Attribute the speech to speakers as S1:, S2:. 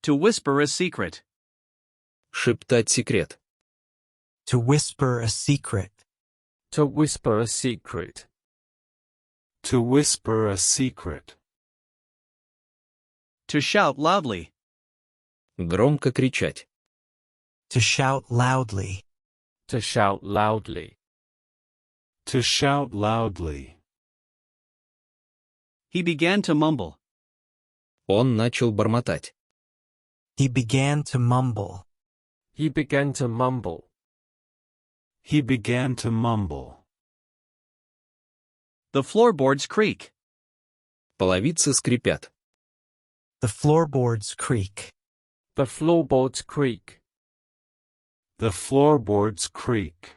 S1: To whisper a secret.
S2: Шептать секрет.
S3: To whisper a secret.
S4: To whisper a secret.
S5: To whisper a secret.
S1: To shout loudly.
S2: Громко кричать.
S3: To shout loudly.
S4: To shout loudly.
S5: To shout loudly.
S1: He began to mumble.
S2: Он начал бормотать.
S3: He began to mumble.
S4: He began to mumble.
S5: He began to mumble.
S1: The floorboards creak.
S2: Половицы скрипят.
S3: The floorboards creak.
S4: The floorboards creak.
S5: The floorboards creak.